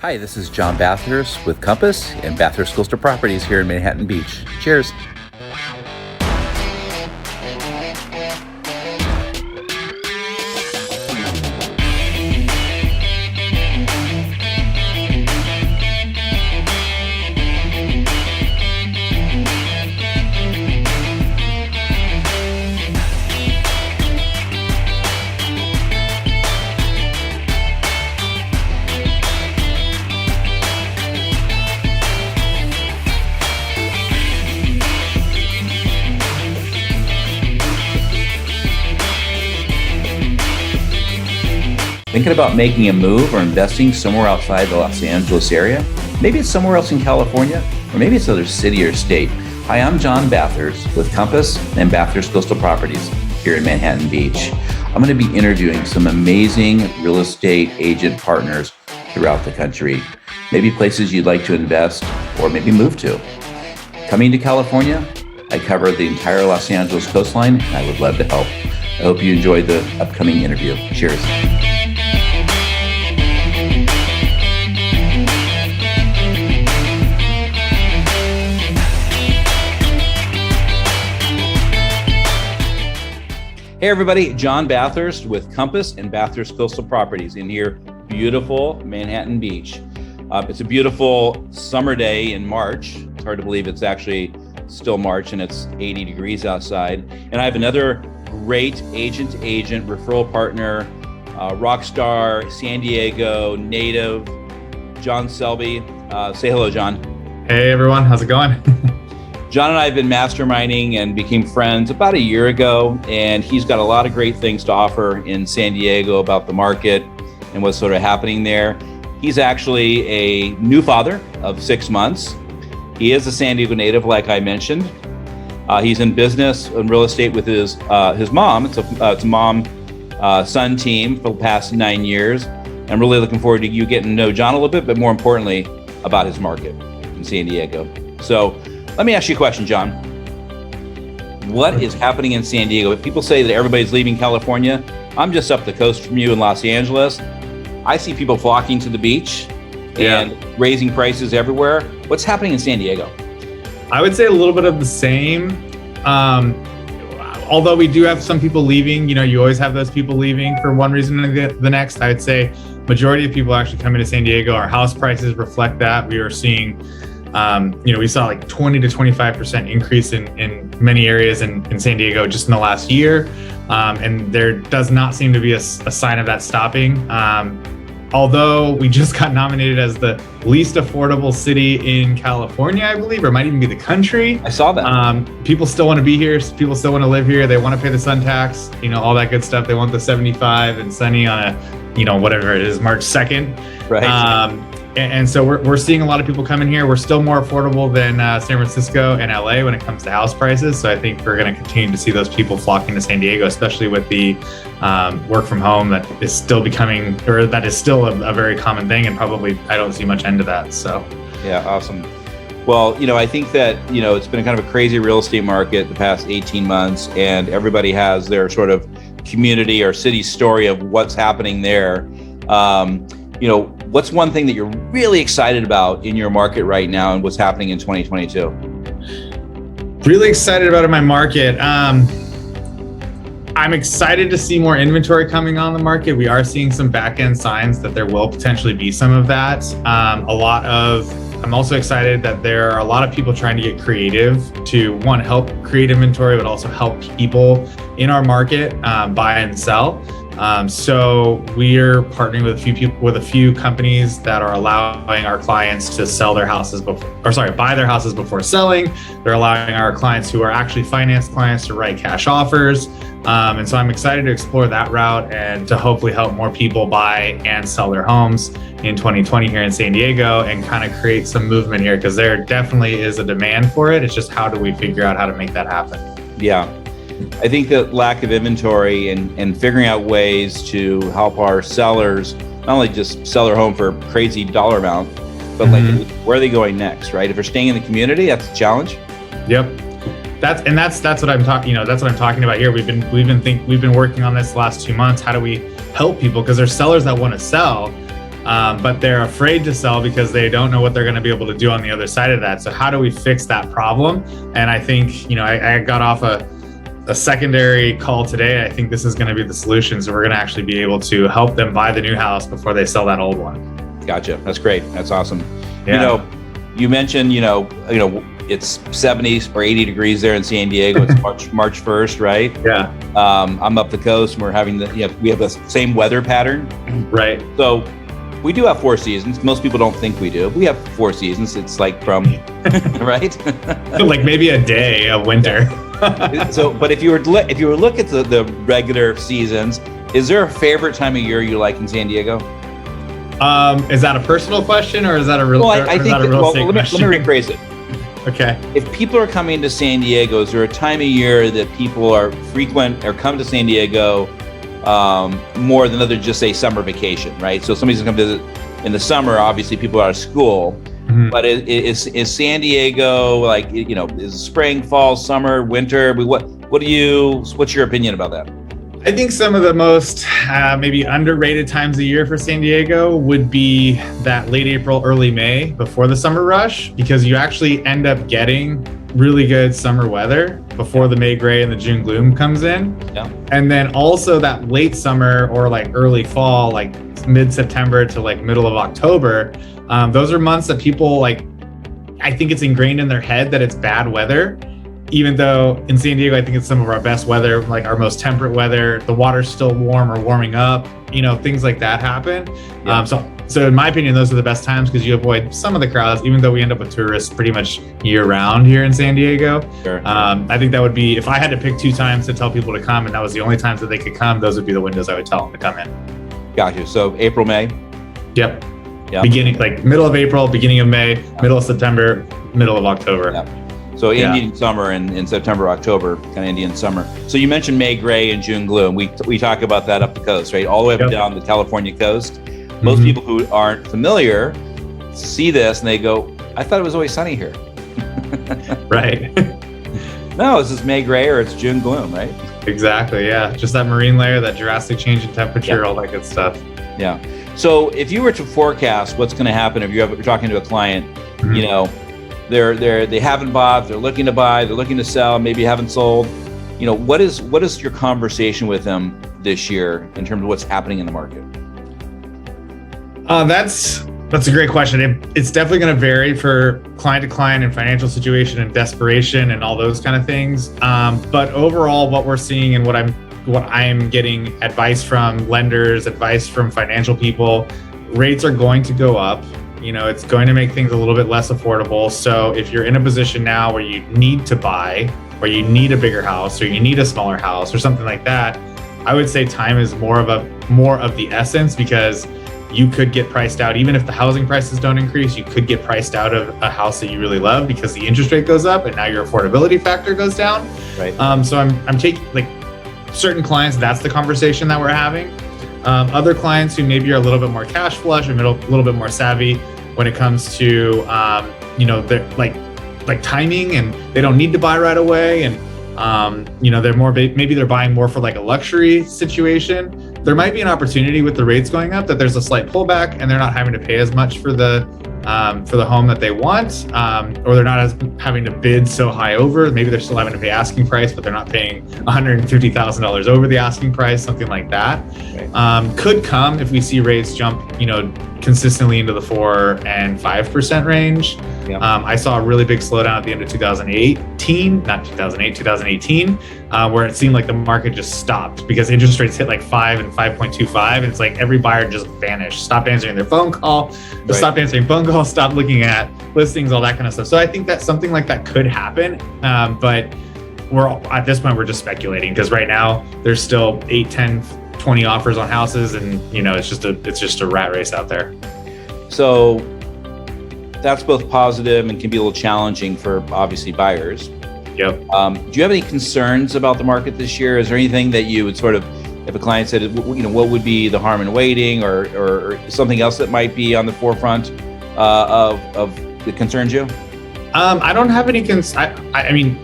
Hi, this is John Bathurst with Compass and Bathurst Coastal Properties here in Manhattan Beach. Cheers. Thinking about making a move or investing somewhere outside the Los Angeles area? Maybe it's somewhere else in California, or maybe it's another city or state. Hi, I'm John Bathurst with Compass and Bathurst Coastal Properties here in Manhattan Beach. I'm going to be interviewing some amazing real estate agent partners throughout the country. Maybe places you'd like to invest or maybe move to. Coming to California, I cover the entire Los Angeles coastline, and I would love to help. I hope you enjoy the upcoming interview. Cheers. Hey everybody, John Bathurst with Compass and Bathurst Coastal Properties in here, beautiful Manhattan Beach. It's a beautiful summer day in March. It's hard to believe it's actually still March and it's 80 degrees outside. And I have another great agent-to-agent referral partner, rock star, San Diego native, John Selby. Say hello, John. Hey everyone, how's it going? John and I have been masterminding and became friends about a year ago, and he's got a lot of great things to offer in San Diego about the market and what's sort of happening there. He's actually a new father of 6 months. He is a San Diego native, like I mentioned. He's in business and real estate with his mom. It's a mom-son team for the past 9 years. I'm really looking forward to you getting to know John a little bit, but more importantly, about his market in San Diego. So let me ask you a question, John. What is happening in San Diego? If people say that everybody's leaving California, I'm just up the coast from you in Los Angeles. I see people flocking to the beach and raising prices everywhere. What's happening in San Diego? I would say a little bit of the same. Although we do have some people leaving, you always have those people leaving for one reason or the next. I would say majority of people actually coming to San Diego. Our house prices reflect that. We are seeing we saw like 20 to 25% increase in many areas in San Diego just in the last year. And there does not seem to be a sign of that stopping. Although we just got nominated as the least affordable city in California, I believe, or it might even be the country. I saw that. People still want to be here. People still want to live here. They want to pay the sun tax, all that good stuff. They want the 75 and sunny on a, whatever it is, March 2nd. Right. And so we're seeing a lot of people coming here. We're still more affordable than San Francisco and LA when it comes to house prices. So I think we're going to continue to see those people flocking to San Diego, especially with the work from home that is still becoming, or that is still a very common thing. And probably I don't see much end to that. So yeah, awesome. Well, I think that, it's been kind of a crazy real estate market the past 18 months, and everybody has their sort of community or city story of what's happening there. What's one thing that you're really excited about in your market right now and what's happening in 2022? Really excited about in my market. I'm excited to see more inventory coming on the market. We are seeing some back-end signs that there will potentially be some of that. I'm also excited that there are a lot of people trying to get creative to, one, help create inventory, but also help people in our market buy and sell. So we're partnering with a few companies that are allowing our clients to sell their houses buy their houses before selling. They're allowing our clients who are actually financed clients to write cash offers. And so I'm excited to explore that route and to hopefully help more people buy and sell their homes in 2020 here in San Diego and kind of create some movement here, because there definitely is a demand for it. It's just how do we figure out how to make that happen? Yeah. I think that lack of inventory and figuring out ways to help our sellers not only just sell their home for a crazy dollar amount, but like where are they going next, right? If they're staying in the community, that's a challenge. Yep. That's what I'm talking. That's what I'm talking about here. We've been working on this the last 2 months. How do we help people? Because there's sellers that want to sell, but they're afraid to sell because they don't know what they're going to be able to do on the other side of that. So how do we fix that problem? And I think, I got off a secondary call today. I think this is going to be the solution. So we're going to actually be able to help them buy the new house before they sell that old one. Gotcha. That's great. That's awesome. Yeah. You mentioned, it's 70 or 80 degrees there in San Diego. It's March 1st, right? Yeah. I'm up the coast and we're having we have the same weather pattern. Right. So we do have 4 seasons. Most people don't think we do. We have 4 seasons. It's like from, right? Like maybe a day of winter. So, but if you were to look at the regular seasons, is there a favorite time of year you like in San Diego? Is that a personal question or is that a real? Well, I think let me rephrase it. Okay. If people are coming to San Diego, is there a time of year that people are frequent or come to San Diego more than other, just say summer vacation, right? So somebody's gonna come visit in the summer. Obviously, people are out of school. Mm-hmm. But is San Diego like, is spring, fall, summer, winter? What's your opinion about that? I think some of the most maybe underrated times of year for San Diego would be that late April, early May before the summer rush, because you actually end up getting really good summer weather before the May gray and the June gloom comes in. Yeah. And then also that late summer or like early fall, like mid-September to like middle of October, those are months that people I think it's ingrained in their head that it's bad weather. Even though in San Diego, I think it's some of our best weather, like our most temperate weather, the water's still warm or warming up, things like that happen. Yeah. So in my opinion, those are the best times because you avoid some of the crowds, even though we end up with tourists pretty much year round here in San Diego. Sure. I think that would be, if I had to pick 2 times to tell people to come and that was the only times that they could come, those would be the windows I would tell them to come in. Gotcha. So April, May? Yep. Beginning, like middle of April, beginning of May, middle of September, middle of October. Yeah. So Indian summer in September, October, kind of Indian summer. So you mentioned May gray and June gloom. We talk about that up the coast, right? All the way up down the California coast. Most people who aren't familiar see this and they go, I thought it was always sunny here. Right. No, it's just May gray or it's June gloom, right? Exactly, yeah. Just that marine layer, that drastic change in temperature, all that good stuff. Yeah. So if you were to forecast what's going to happen if you're talking to a client, they haven't bought, they're looking to buy, they're looking to sell, maybe haven't sold. What is your conversation with them this year in terms of what's happening in the market? That's a great question. It's definitely going to vary for client to client and financial situation and desperation and all those kind of things. But overall, what we're seeing and what I'm getting advice from lenders, advice from financial people, rates are going to go up. It's going to make things a little bit less affordable. So if you're in a position now where you need to buy, or you need a bigger house, or you need a smaller house, or something like that, I would say time is more of the essence, because you could get priced out. Even if the housing prices don't increase, you could get priced out of a house that you really love because the interest rate goes up and now your affordability factor goes down. Right. So I'm taking certain clients, that's the conversation that we're having. Other clients who maybe are a little bit more cash flush or a little bit more savvy when it comes to, they're like timing and they don't need to buy right away. And, they're more, maybe they're buying more for like a luxury situation. There might be an opportunity with the rates going up that there's a slight pullback and they're not having to pay as much for the home that they want, or they're not having to bid so high over. Maybe they're still having to pay asking price, but they're not paying $150,000 over the asking price, something like that. Right. Could come if we see rates jump, consistently into the 4 and 5% range. Yep. I saw a really big slowdown at the end of 2018, where it seemed like the market just stopped because interest rates hit like 5 and 5.25. And it's like every buyer just vanished, stopped answering their phone call, stopped answering phone calls, stopped looking at listings, all that kind of stuff. So I think that something like that could happen. But at this point, we're just speculating because right now there's still 8, 10, 20 offers on houses, and it's just a rat race out there. So that's both positive and can be a little challenging for obviously buyers. Yep. Do you have any concerns about the market this year? Is there anything that you would sort of, if a client said, what would be the harm in waiting, or something else that might be on the forefront of that concerns you? I don't have any I mean,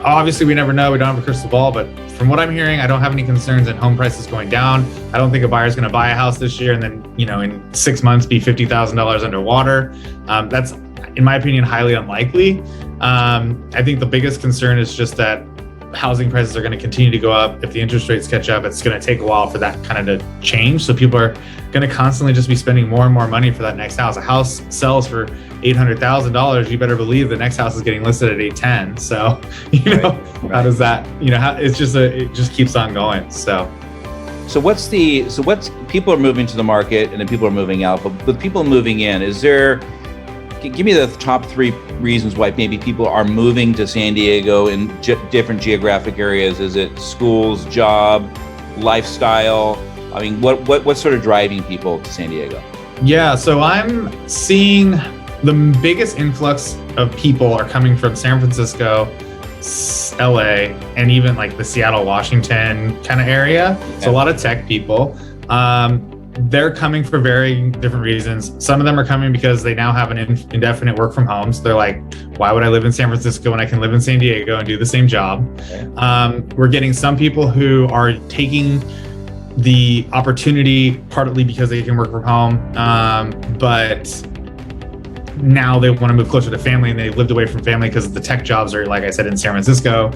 obviously we never know. We don't have a crystal ball, but from what I'm hearing, I don't have any concerns in home prices going down. I don't think a buyer's going to buy a house this year and then, in 6 months be $50,000 underwater. That's, in my opinion, highly unlikely. I think the biggest concern is just that housing prices are going to continue to go up. If the interest rates catch up, it's going to take a while for that kind of to change. So people are going to constantly just be spending more and more money for that next house. A house sells for $800,000. You better believe the next house is getting listed at $810,000. So, Right. how does that, it just keeps on going. So what's people are moving to the market and then people are moving out, but with people moving in, give me the top 3 reasons why maybe people are moving to San Diego in different geographic areas. Is it schools, job, lifestyle? I mean, what's sort of driving people to San Diego? Yeah, so I'm seeing the biggest influx of people are coming from San Francisco, LA, and even like the Seattle, Washington kind of area. Okay. So a lot of tech people. They're coming for very different reasons. Some of them are coming because they now have an indefinite work from home. So they're like, why would I live in San Francisco when I can live in San Diego and do the same job? Okay. We're getting some people who are taking the opportunity partly because they can work from home, but now they want to move closer to family and they've lived away from family because the tech jobs are, like I said, in San Francisco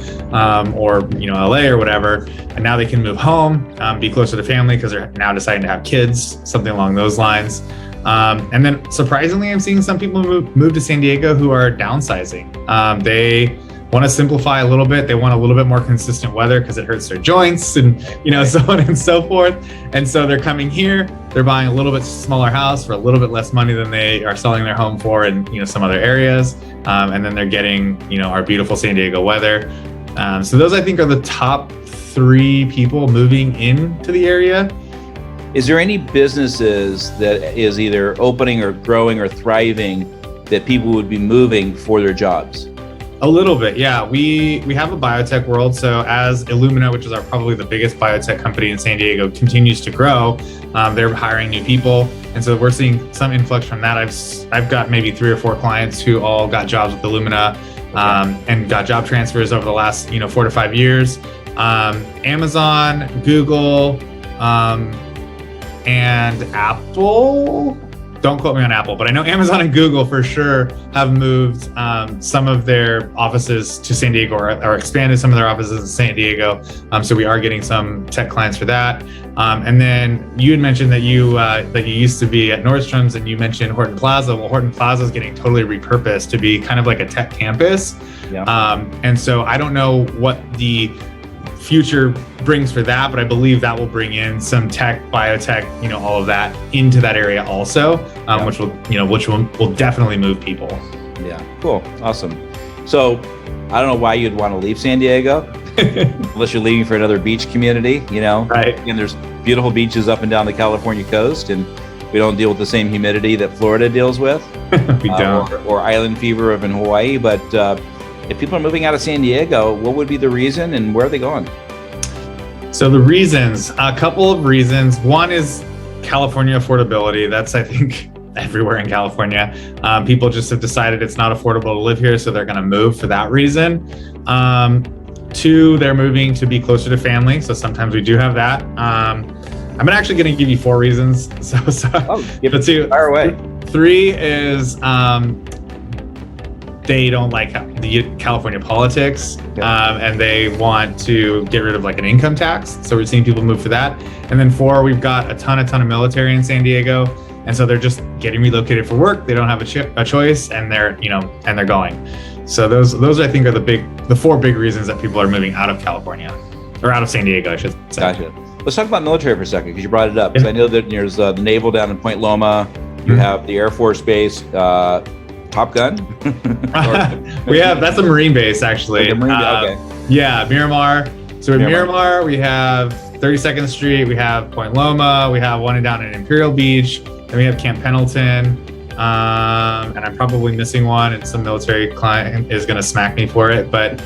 or LA or whatever, and now they can move home, be closer to family because they're now deciding to have kids, something along those lines. And then surprisingly, I'm seeing some people move to San Diego who are downsizing. They want to simplify a little bit. They want a little bit more consistent weather because it hurts their joints and, so on and so forth. And so they're coming here, they're buying a little bit smaller house for a little bit less money than they are selling their home for in, some other areas. And then they're getting, our beautiful San Diego weather. So those, I think, are the top 3 people moving into the area. Is there any businesses that is either opening or growing or thriving that people would be moving for their jobs? A little bit, yeah. We have a biotech world. So as Illumina, which is probably the biggest biotech company in San Diego, continues to grow, they're hiring new people. And so we're seeing some influx from that. I've got maybe 3 or 4 clients who all got jobs with Illumina and got job transfers over the last 4 to 5 years. Amazon, Google, and Apple. Don't quote me on Apple, but I know Amazon and Google for sure have moved some of their offices to San Diego or expanded some of their offices in San Diego. So we are getting some tech clients for that. And then you had mentioned that you used to be at Nordstrom's and you mentioned Horton Plaza. Well, Horton Plaza is getting totally repurposed to be kind of like a tech campus. Yeah. And so I don't know what the future brings for that, but I believe that will bring in some tech, biotech, all of that into that area also, which will definitely move people. Yeah, cool, awesome. So I don't know why you'd want to leave San Diego, unless you're leaving for another beach community, Right. And there's beautiful beaches up and down the California coast, and we don't deal with the same humidity that Florida deals with. We don't. Or island fever of in Hawaii, but if people are moving out of San Diego, what would be the reason and where are they going? So the reasons, a couple of reasons. One is California affordability. That's, I think, everywhere in California. People just have decided it's not affordable to live here, so they're going to move for that reason. 2, they're moving to be closer to family. So sometimes we do have that. I'm actually going to give you 4 reasons. Give it to fire away. 3 is they don't like the California politics, and they want to get rid of like an income tax. So we're seeing people move for that. And then 4, we've got a ton of military in San Diego, and so they're just getting relocated for work. They don't have a choice, and they're going. So those I think are the 4 big reasons that people are moving out of California, or out of San Diego, I should say. Gotcha. Let's talk about military for a second because you brought it up. Because I know that there's the Naval down in Point Loma. You have the Air Force Base. Top Gun? That's a Marine base, actually. Okay. Yeah, Miramar. So in Miramar, we have 32nd Street, we have Point Loma, we have one down in Imperial Beach, then we have Camp Pendleton, and I'm probably missing one, and some military client is going to smack me for it, but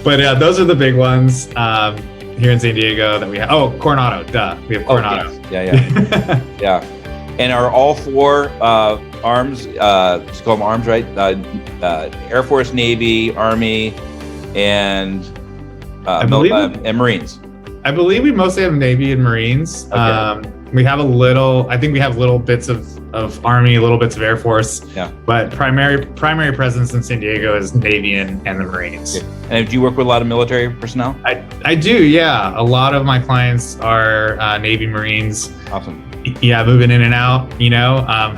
yeah, those are the big ones here in San Diego that we have. Oh, Coronado, duh. We have Coronado. Oh, yeah. Yeah. And are all 4 arms, just call them arms, right? Air Force, Navy, Army, and I believe and Marines. I believe we mostly have Navy and Marines. Okay. We have I think we have little bits of Army, little bits of Air Force. Yeah. But primary presence in San Diego is Navy and the Marines. Okay. And do you work with a lot of military personnel? I do, yeah. A lot of my clients are Navy, Marines. Awesome. Yeah, moving in and out.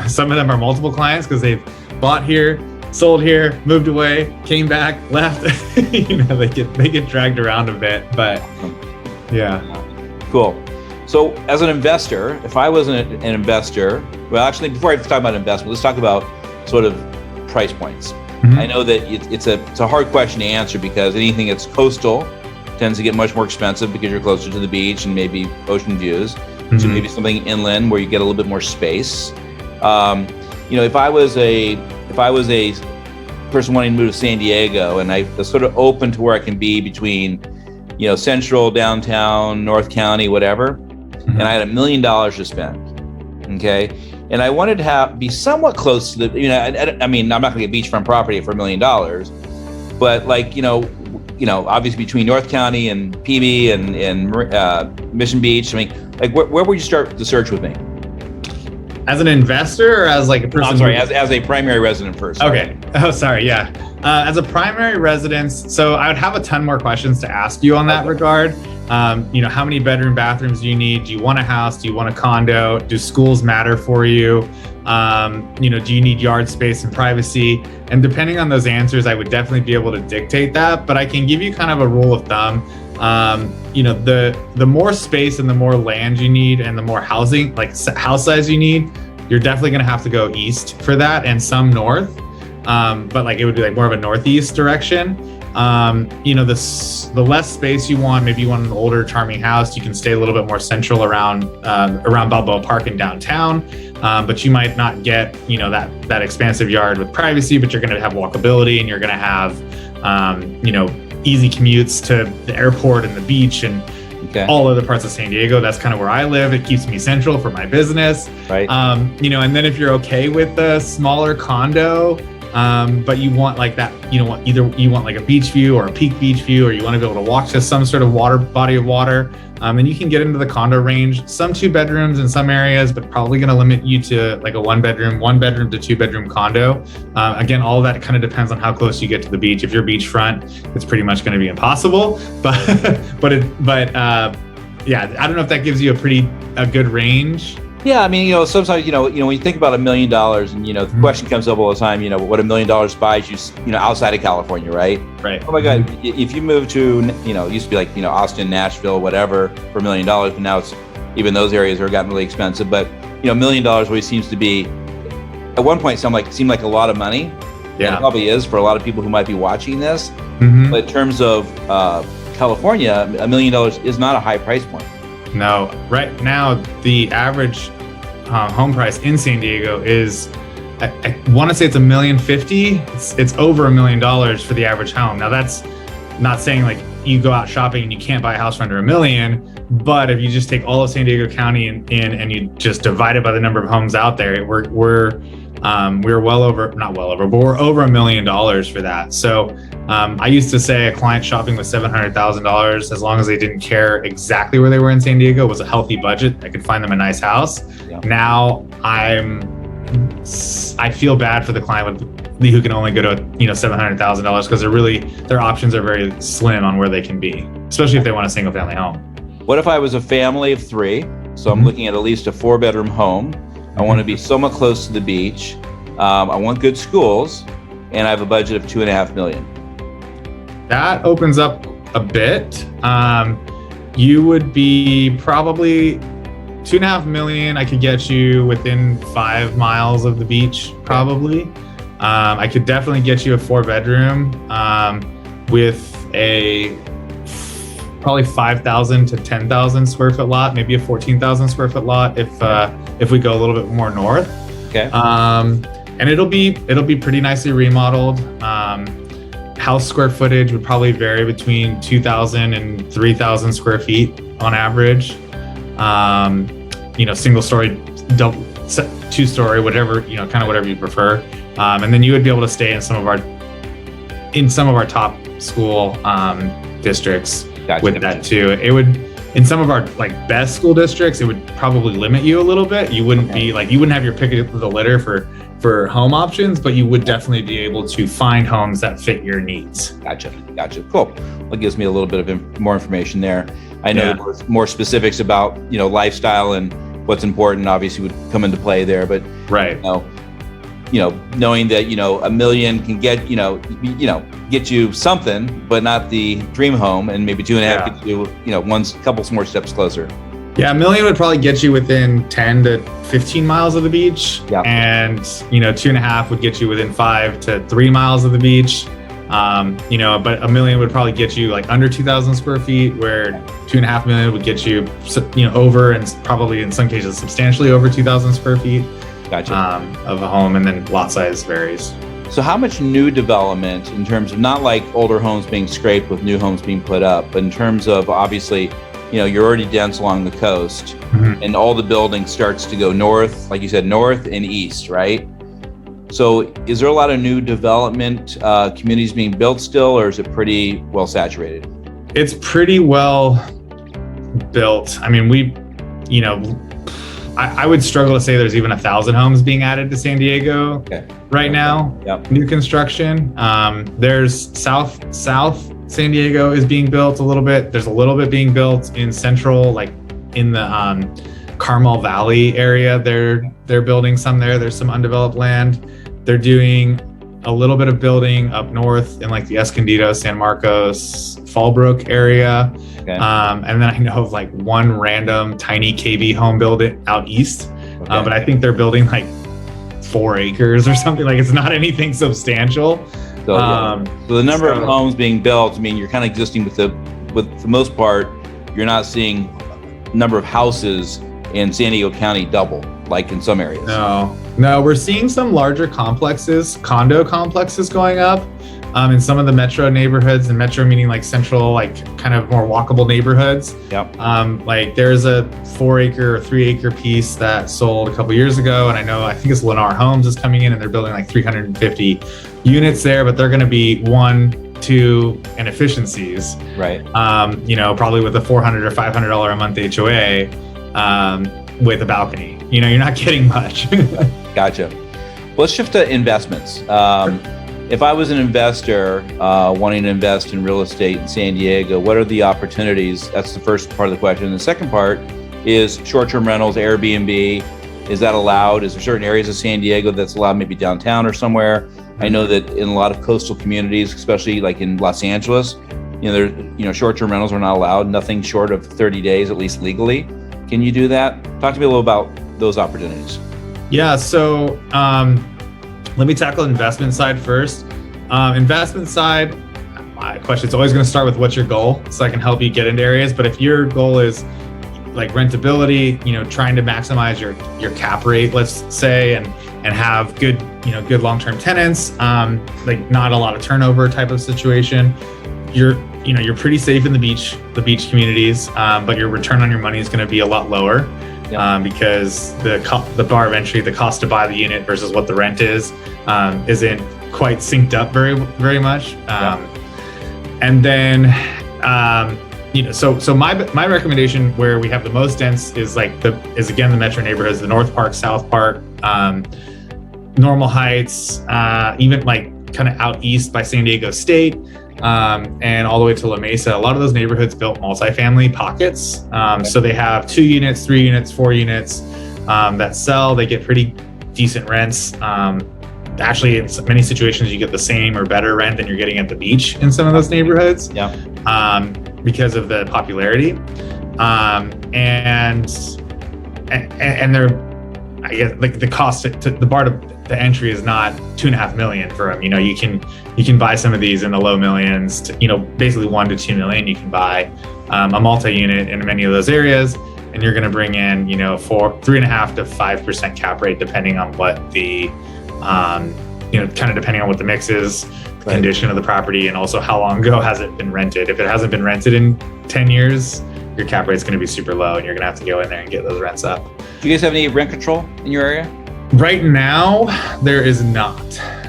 Some of them are multiple clients because they've bought here, sold here, moved away, came back, left. They get dragged around a bit, but yeah. Cool. So as an investor, if I was an investor, well, actually, before I talk about investment, let's talk about sort of price points. Mm-hmm. I know that it's a hard question to answer because anything that's coastal tends to get much more expensive because you're closer to the beach and maybe ocean views. Mm-hmm. So maybe something inland where you get a little bit more space. If I was a person wanting to move to San Diego and I was sort of open to where I can be between, central, downtown, North County, whatever, mm-hmm. and I had $1 million to spend, okay? And I wanted to be somewhat close to the, I'm not going to get beachfront property for $1 million, but obviously between North County and PB and Mission Beach, where would you start the search with me? As an investor or as like a person? I'm sorry, as a primary resident first. Okay. Oh, sorry. Yeah. As a primary residence, so I would have a ton more questions to ask you on that regard. How many bedroom bathrooms do you need? Do you want a house? Do you want a condo? Do schools matter for you? Do you need yard space and privacy? And depending on those answers, I would definitely be able to dictate that. But I can give you kind of a rule of thumb. The more space and the more land you need and the more housing, like house size you need, you're definitely going to have to go east for that and some north. But it would be more of a northeast direction. The less space you want, maybe you want an older, charming house, you can stay a little bit more central around Balboa Park and downtown. But you might not get, that expansive yard with privacy, but you're going to have walkability and you're going to have, easy commutes to the airport and the beach and all other parts of San Diego. That's kind of where I live. It keeps me central for my business. Right. And then if you're okay with the smaller condo, but you want that, you want like a beach view or a peak beach view, or you want to be able to walk to some sort of body of water, then you can get into the condo range. Some 2 bedrooms in some areas, but probably going to limit you to like a 1 bedroom to 2 bedroom condo. Again, all of that kind of depends on how close you get to the beach. If you're beachfront, it's pretty much going to be impossible. But yeah, I don't know if that gives you a good range. Yeah, sometimes, when you think about $1 million and, the question comes up all the time, what $1 million buys you, outside of California, right? Right. Oh my God, if you move to, it used to be like, Austin, Nashville, whatever, for $1 million, but now it's, even those areas are gotten really expensive. But, $1 million always seems to be, at one point, seemed like a lot of money. Yeah. And it probably is for a lot of people who might be watching this. Mm-hmm. But in terms of California, $1 million is not a high price point. No, right now the average home price in San Diego is, I want to say it's $1,050,000. It's over $1 million for the average home. Now that's not saying you go out shopping and you can't buy a house for under $1 million, but if you just take all of San Diego County and you just divide it by the number of homes out there, we're well over, not well over, but we're over $1 million for that. So I used to say a client shopping with $700,000, as long as they didn't care exactly where they were in San Diego, was a healthy budget. I could find them a nice house. Yeah. Now I feel bad for the client who can only go to $700,000 because their options are very slim on where they can be, especially if they want a single family home. What if I was a family of 3? So I'm looking at least a 4-bedroom home. I want to be somewhat close to the beach. I want good schools, and I have a budget of $2.5 million. That opens up a bit. You would be probably $2.5 million. I could get you within 5 miles of the beach, probably. I could definitely get you a 4-bedroom with a probably 5,000 to 10,000 square foot lot, maybe a 14,000 square foot lot if we go a little bit more north. Okay. And it'll be pretty nicely remodeled. House square footage would probably vary between 2,000 and 3,000 square feet on average. Single story, double, 2-story, whatever, kind of whatever you prefer. And then you would be able to stay in some of our in some of our top school districts. Gotcha. With that too. It would, in some of our like best school districts, it would probably limit you a little bit. You wouldn't be like, you wouldn't have your pick of the litter for home options, but you would definitely be able to find homes that fit your needs. Gotcha. Cool. That gives me a little bit of more information there. I know more specifics about, lifestyle and what's important obviously would come into play there, but right. Knowing that, $1 million can get, get you something, but not the dream home, and maybe 2.5 get you, couple more steps closer. Yeah, $1 million would probably get you within 10 to 15 miles of the beach. Yeah. And, 2.5 would get you within 5 to 3 miles of the beach. But $1 million would probably get you like under 2,000 square feet, where 2.5 million would get you, over, and probably in some cases substantially over 2,000 square feet. Gotcha. Of a home, and then lot size varies. So how much new development, in terms of not like older homes being scraped with new homes being put up, but in terms of obviously, you're already dense along the coast, and all the building starts to go north, like you said, north and east, right? So is there a lot of new development communities being built still, or is it pretty well saturated? It's pretty well built. I mean, I would struggle to say there's even 1,000 homes being added to San Diego right now. Yep. New construction. There's South San Diego is being built a little bit. There's a little bit being built in central, like in the Carmel Valley area. They're building some there. There's some undeveloped land. They're doing a little bit of building up north in like the Escondido, San Marcos, Fallbrook area. Okay. And then I know of like one random tiny KV home building out east. Okay. But I think they're building like 4 acres or something. Like, it's not anything substantial. So, so the number of homes being built, you're kind of existing with the most part, you're not seeing number of houses in San Diego County double, like in some areas. No, we're seeing some larger complexes, condo complexes going up in some of the metro neighborhoods, and metro meaning like central, like kind of more walkable neighborhoods. Yep. Like there's a 4-acre or 3-acre piece that sold a couple years ago, and I think it's Lennar Homes is coming in, and they're building like 350 units there, but they're going to be 1, 2, and efficiencies. Right. Probably with a $400 or $500 a month HOA with a balcony. You're not getting much. Gotcha. Let's shift to investments. If I was an investor wanting to invest in real estate in San Diego, what are the opportunities? That's the first part of the question. The second part is short-term rentals, Airbnb. Is that allowed? Is there certain areas of San Diego that's allowed, maybe downtown or somewhere? I know that in a lot of coastal communities, especially like in Los Angeles, short-term rentals are not allowed, nothing short of 30 days, at least legally. Can you do that? Talk to me a little about those opportunities. Yeah, so let me tackle investment side first. Investment side, my question is always going to start with what's your goal, so I can help you get into areas. But if your goal is like rentability, trying to maximize your cap rate, let's say, and have good long-term tenants, like not a lot of turnover type of situation, you're pretty safe in the beach communities, but your return on your money is going to be a lot lower. Yep. Because the bar of entry, the cost to buy the unit versus what the rent is, isn't quite synced up very, very much. And then, so my recommendation where we have the most dense is again the metro neighborhoods, the North Park, South Park, Normal Heights, even like kind of out east by San Diego State. And all the way to La Mesa. A lot of those neighborhoods built multifamily pockets. So they have 2 units, 3 units, 4 units that sell. They get pretty decent rents. Actually, in many situations, you get the same or better rent than you're getting at the beach in some of those neighborhoods. Yeah. Because of the popularity. And they're, I guess, like the cost to the bar to the entry is not $2.5 million for them. You can buy some of these in the low millions to, basically $1 to $2 million. You can buy a multi-unit in many of those areas, and you're going to bring in, 3.5% to 5% cap rate, depending on what the, kind of depending on what the mix is, the condition of the property, and also how long ago has it been rented. If it hasn't been rented in 10 years, your cap rate is going to be super low, and you're going to have to go in there and get those rents up. Do you guys have any rent control in your area? Right now, there is not.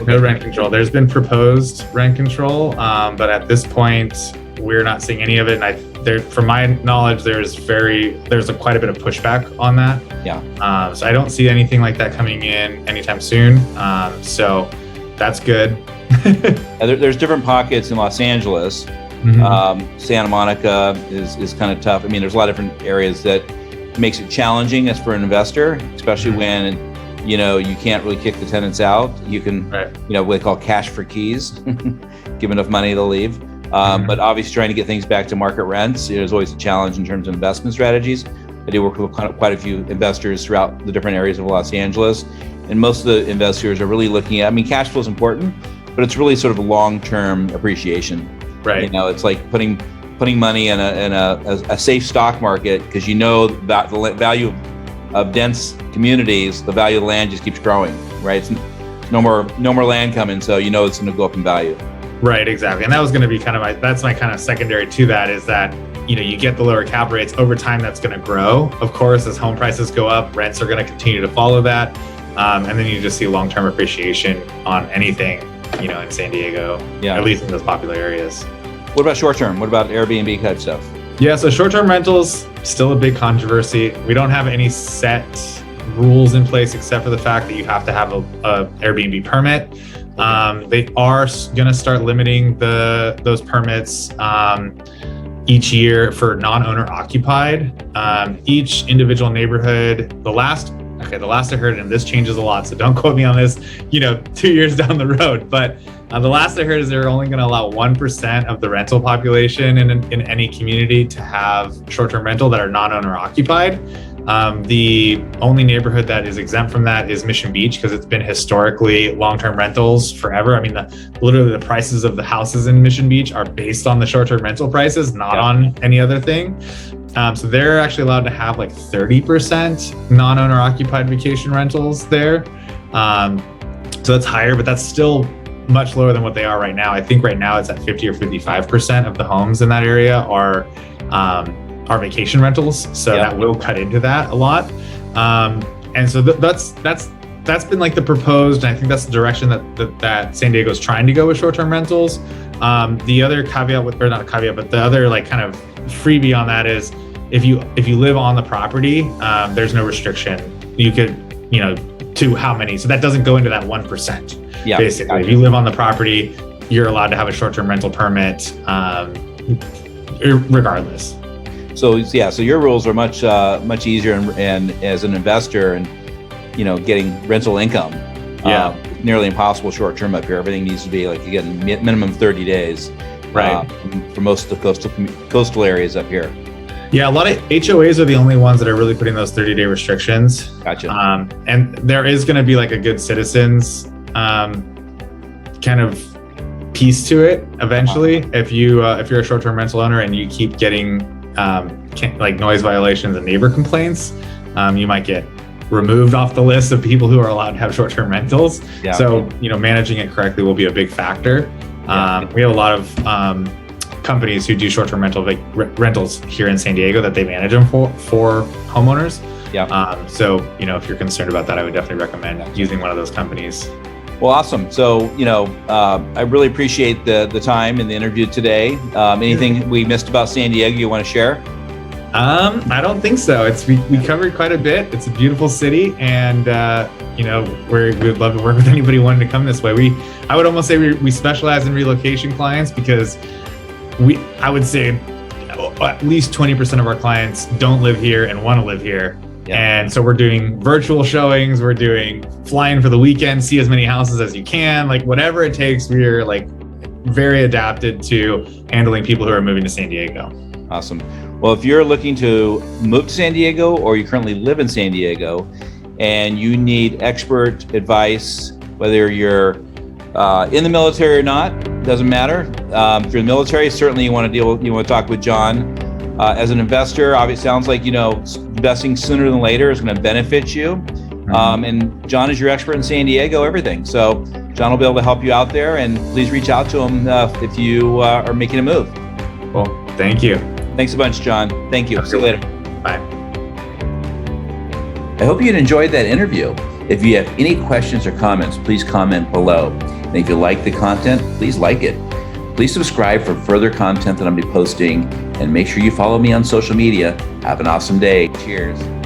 No rent control. There's been proposed rent control, but at this point, we're not seeing any of it. And from my knowledge, there's quite a bit of pushback on that. Yeah. So I don't see anything like that coming in anytime soon. So that's good. There's different pockets in Los Angeles. Mm-hmm. Santa Monica is kind of tough. I mean, there's a lot of different areas that makes it challenging as for an investor, especially when you can't really kick the tenants out. You can, what they call cash for keys, give enough money, they'll leave. But obviously trying to get things back to market rents is always a challenge in terms of investment strategies. I do work with quite a few investors throughout the different areas of Los Angeles. And most of the investors are really looking at, cash flow is important, but it's really sort of long-term appreciation. Right. It's like putting money in a safe stock market, because that the value of dense communities, the value of the land just keeps growing, right? It's no more land coming, so it's going to go up in value. Right, exactly. And that was going to be that's my kind of secondary to that, is that you get the lower cap rates over time. That's going to grow, of course, as home prices go up. Rents are going to continue to follow that, and then you just see long-term appreciation on anything, in San Diego, at least in those popular areas. What about short-term? What about Airbnb type stuff? Yeah, so short-term rentals, still a big controversy. We don't have any set rules in place except for the fact that you have to have a Airbnb permit. They are going to start limiting those permits each year for non-owner occupied. Each individual neighborhood, the last I heard, and this changes a lot, so don't quote me on this, 2 years down the road, but the last I heard is they're only going to allow 1% of the rental population in any community to have short-term rental that are non-owner occupied. The only neighborhood that is exempt from that is Mission Beach, because it's been historically long-term rentals forever. Literally the prices of the houses in Mission Beach are based on the short-term rental prices, not on any other thing. So they're actually allowed to have like 30% non-owner occupied vacation rentals there. So that's higher, but that's still much lower than what they are right now. I think right now it's at 50 or 55% of the homes in that area are vacation rentals. So that will cut into that a lot. And so that's been like the proposed, and I think that's the direction that San Diego is trying to go with short-term rentals. The other caveat but the other like kind of freebie on that is if you live on the property, there's no restriction. You could, to how many. So that doesn't go into that 1%. Yeah, basically, if you live on the property, you're allowed to have a short-term rental permit, regardless. So your rules are much easier, and as an investor, and getting rental income. Nearly impossible short-term up here. Everything needs to be like, again, minimum 30 days. Right. For most of the coastal areas up here. Yeah, a lot of HOAs are the only ones that are really putting those 30-day restrictions. Gotcha. And there is going to be like a good citizens kind of piece to it eventually. If you're a short-term rental owner and you keep getting like noise violations and neighbor complaints, you might get removed off the list of people who are allowed to have short-term rentals. Yeah. So managing it correctly will be a big factor. We have a lot of companies who do short-term rentals here in San Diego that they manage them for homeowners. Yeah. So if you're concerned about that, I would definitely recommend using one of those companies. Well, awesome. So I really appreciate the time in the interview today. Anything we missed about San Diego you want to share? I don't think so. We covered quite a bit. It's a beautiful city, and we'd love to work with anybody wanting to come this way. I would almost say we specialize in relocation clients, because I would say at least 20% of our clients don't live here and want to live here. Yeah. And so we're doing virtual showings, we're doing flying for the weekend, see as many houses as you can, like whatever it takes. We're like very adapted to handling people who are moving to San Diego. Awesome. Well, if you're looking to move to San Diego, or you currently live in San Diego and you need expert advice, whether you're in the military or not, doesn't matter. If you're in the military, certainly you want to talk with John. As an investor, obviously, it sounds like investing sooner than later is going to benefit you. And John is your expert in San Diego, everything. So John will be able to help you out there, and please reach out to him if you are making a move. Well, thank you. Thanks a bunch, John. Thank you. Absolutely. See you later. Bye. I hope you enjoyed that interview. If you have any questions or comments, please comment below. And if you like the content, please like it. Please subscribe for further content that I'm going to be posting, and make sure you follow me on social media. Have an awesome day. Cheers.